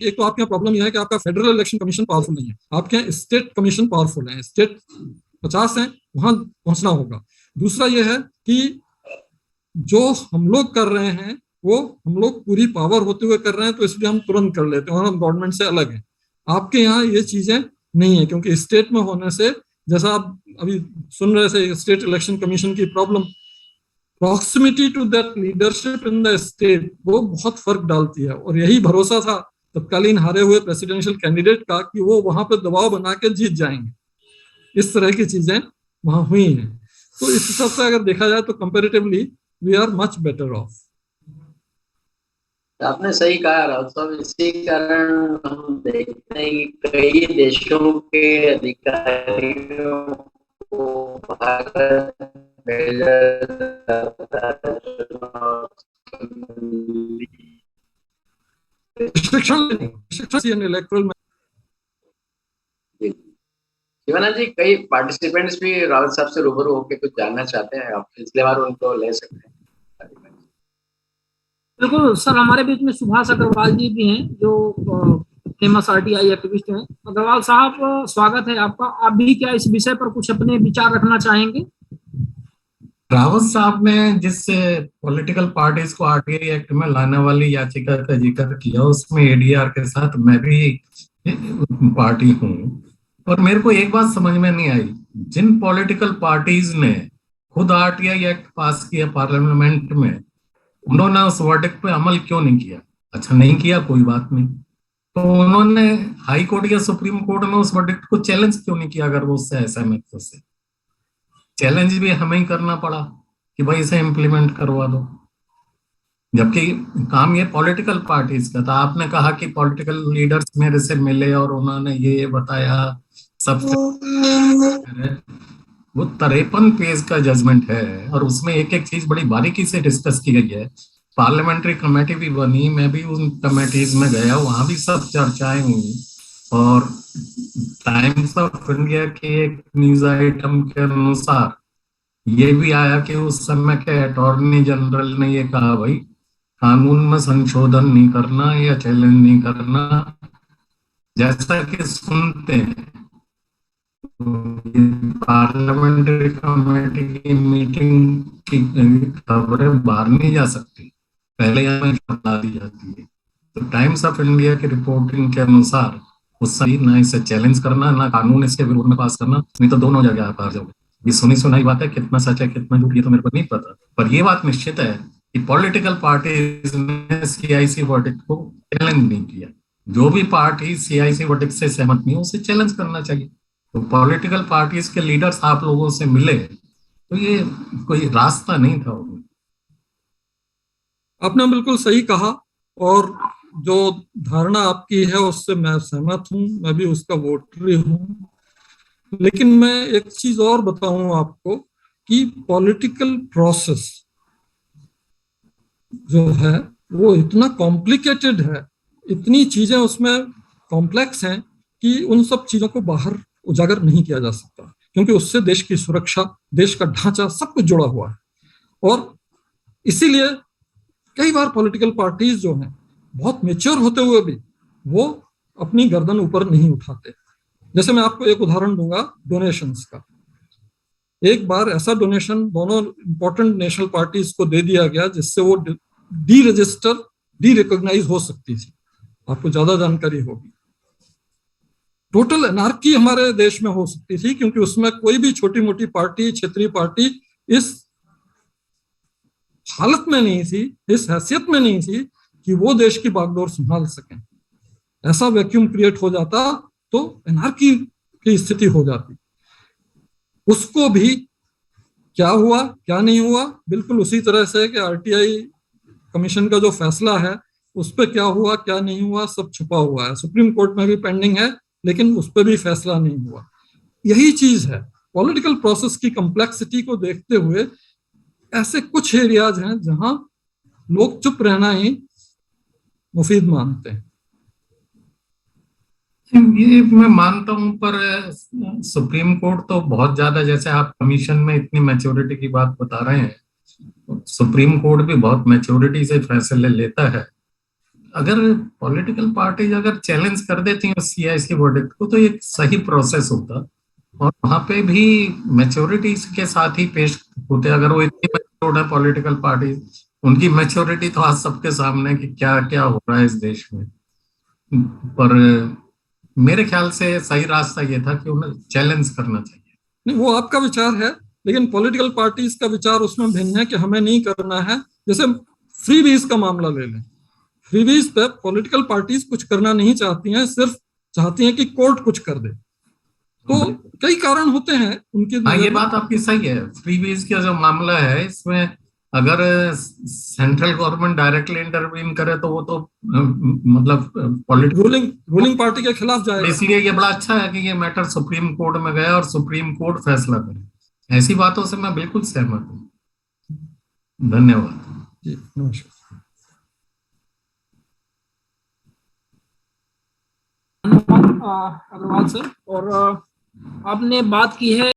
एक तो आपके यहाँ प्रॉब्लम यह है कि आपका फेडरल इलेक्शन कमीशन पावरफुल नहीं है, आपके यहाँ स्टेट कमीशन पावरफुल है, स्टेट 50 है, वहां पहुंचना होगा। दूसरा यह है कि जो हम लोग कर रहे हैं वो हम लोग पूरी पावर होते हुए कर रहे हैं, तो इसलिए हम तुरंत कर लेते हैं और हम गवर्नमेंट से अलग हैं। आपके यहाँ ये चीजें नहीं है, क्योंकि स्टेट में होने से, जैसा आप अभी सुन रहे थे, स्टेट इलेक्शन कमीशन की problem, proximity to that leadership in the state, वो बहुत फर्क डालती है। और यही भरोसा था तत्कालीन हारे हुए प्रेसिडेंशियल कैंडिडेट का कि वो वहां पर दबाव बना के जीत जाएंगे। इस तरह की चीजें वहां हुई हैं। तो इस हिसाब से अगर देखा जाए तो comparatively we are much better off. आपने सही कहा राउत साहब, इसी कारण हम देखते हैं कि कई देशों के अधिकारियों को भारत भेजा जाता है इलेक्टोरल में। शिवानंद जी, कई पार्टिसिपेंट्स भी रावत साहब से रूबरू होकर कुछ जानना चाहते हैं, आप पिछले बार उनको ले सकते हैं। बिल्कुल सर, हमारे बीच में सुभाष अग्रवाल जी भी हैं जो फेमस आरटीआई एक्टिविस्ट हैं। अग्रवाल साहब, स्वागत है आपका। आप भी क्या इस विषय पर कुछ अपने विचार रखना चाहेंगे? रावत साहब ने जिस पॉलिटिकल पार्टीज को आरटीआई एक्ट में लाने वाली याचिका का जिक्र किया, उसमें एडीआर के साथ मैं भी पार्टी हूँ। और मेरे को एक बात समझ में नहीं आई, जिन पॉलिटिकल पार्टीज ने खुद आरटीआई एक्ट पास किया पार्लियामेंट में, उन्होंने उस वर्डिक्ट पे अमल क्यों नहीं किया? अच्छा, नहीं किया, कोई बात नहीं, तो उन्होंने हाई कोर्ट या सुप्रीम कोर्ट में उस वर्डिक्ट को चैलेंज क्यों नहीं किया? अगर वो उससे असहमत थे, से चैलेंज भी हमें ही करना पड़ा कि भाई इसे इम्प्लीमेंट करवा दो, जबकि काम ये पॉलिटिकल पार्टीज का था। आपने कहा कि पॉलिटिकल लीडर्स मेरे से मिले और उन्होंने ये बताया, सब वो 53 पेज का जजमेंट है और उसमें एक एक चीज बड़ी बारीकी से डिस्कस की गई है। पार्लियामेंट्री कमेटी भी बनी, मैं भी उन कमेटीज में गया, वहां भी सब चर्चाएं हुई। और टाइम्स ऑफ इंडिया के एक न्यूज आइटम के अनुसार ये भी आया कि उस समय के अटॉर्नी जनरल ने ये कहा, भाई कानून में संशोधन नहीं करना या चैलेंज नहीं करना। जैसा कि सुनते हैं, पार्लियामेंट्री कमेटी की मीटिंग की खबरें बाहर नहीं जा सकती, पहले यहाँ बता दी जाती है। तो टाइम्स ऑफ इंडिया की रिपोर्टिंग के अनुसार उस समय ना इसे चैलेंज करना, ना कानून इसके विरोध में पास करना, नहीं तो दोनों जगह आप हार जाओगे। ये सुनी सुनाई बात है, कितना सच है कितना झूठ ये तो मेरे को नहीं पता, पर ये बात निश्चित है कि पॉलिटिकल पार्टीज ने सीआईसी वर्डिक्ट को चैलेंज नहीं किया। जो भी पार्टी सीआईसी वर्डिक्ट से सहमत नहीं हो, उसे चैलेंज करना चाहिए। तो पॉलिटिकल पार्टीज के लीडर्स आप लोगों से मिले, तो ये कोई रास्ता नहीं था। आपने बिल्कुल सही कहा, और जो धारणा आपकी है उससे मैं सहमत हूं, मैं भी उसका वोटर हूं। लेकिन मैं एक चीज और बताऊं आपको कि पॉलिटिकल प्रोसेस जो है वो इतना कॉम्प्लिकेटेड है, इतनी चीजें उसमें कॉम्प्लेक्स हैं कि उन सब चीजों को बाहर उजागर नहीं किया जा सकता, क्योंकि उससे देश की सुरक्षा, देश का ढांचा सब कुछ जुड़ा हुआ है। और इसीलिए कई बार पॉलिटिकल पार्टीज जो हैं बहुत मेच्योर होते हुए भी वो अपनी गर्दन ऊपर नहीं उठाते। जैसे मैं आपको एक उदाहरण दूंगा डोनेशंस का। एक बार ऐसा डोनेशन दोनों इंपॉर्टेंट नेशनल पार्टीज को दे दिया गया जिससे वो डी रजिस्टर, डी रिकॉग्नाइज हो सकती थी। आपको ज्यादा जानकारी होगी। टोटल एनार्की हमारे देश में हो सकती थी, क्योंकि उसमें कोई भी छोटी मोटी पार्टी, क्षेत्रीय पार्टी इस हालत में नहीं थी, इस हैसियत में नहीं थी कि वो देश की बागडोर संभाल सकें। ऐसा वैक्यूम क्रिएट हो जाता तो एनार्की की स्थिति हो जाती। उसको भी क्या हुआ क्या नहीं हुआ, बिल्कुल उसी तरह से कि आरटीआई कमीशन का जो फैसला है उस पर क्या हुआ क्या नहीं हुआ सब छुपा हुआ है। सुप्रीम कोर्ट में भी पेंडिंग है, लेकिन उस पर भी फैसला नहीं हुआ। यही चीज है, पॉलिटिकल प्रोसेस की कॉम्प्लेक्सिटी को देखते हुए ऐसे कुछ एरियाज हैं जहां लोग चुप रहना ही मुफीद मानते हैं। ये मैं मानता हूं, पर सुप्रीम कोर्ट तो बहुत ज्यादा, जैसे आप कमीशन में इतनी मैच्योरिटी की बात बता रहे हैं, सुप्रीम कोर्ट भी बहुत मैच्योरिटी से फैसले लेता है। अगर पॉलिटिकल पार्टीज अगर चैलेंज कर देती हैं सीआईसी वर्डिक्ट को तो एक सही प्रोसेस होता, और वहां पे भी मैच्योरिटी के साथ ही पेश होते। अगर वो इतनी मैच्योर्ड है पॉलिटिकल पार्टी, उनकी मैच्योरिटी तो आज सबके सामने कि क्या क्या हो रहा है इस देश में। पर मेरे ख्याल से सही रास्ता ये था कि उन्हें चैलेंज करना चाहिए। नहीं, वो आपका विचार है, लेकिन पॉलिटिकल पार्टीज का विचार उसमें भिन्न है कि हमें नहीं करना है। जैसे फ्रीबीज का मामला ले लें, फ्रीबीज पे पॉलिटिकल पार्टीज कुछ करना नहीं चाहती हैं, सिर्फ चाहती हैं कि कोर्ट कुछ कर दे। तो कई कारण होते हैं उनके हाँ, नजर ये में। बात आपकी सही है। फ्रीबीज का जो मामला है इसमें अगर सेंट्रल गवर्नमेंट डायरेक्टली इंटरवीन करे तो वो तो मतलब पॉलिटिकल, रूलिंग पार्टी के खिलाफ जाएगा। इसलिए ये बड़ा अच्छा है कि ये मैटर सुप्रीम कोर्ट में गया और सुप्रीम कोर्ट फैसला करे। ऐसी बातों से मैं बिल्कुल सहमत हूँ। धन्यवाद जी, नमस्कार। धन्यवाद अग्रवाल सर। और आपने बात की है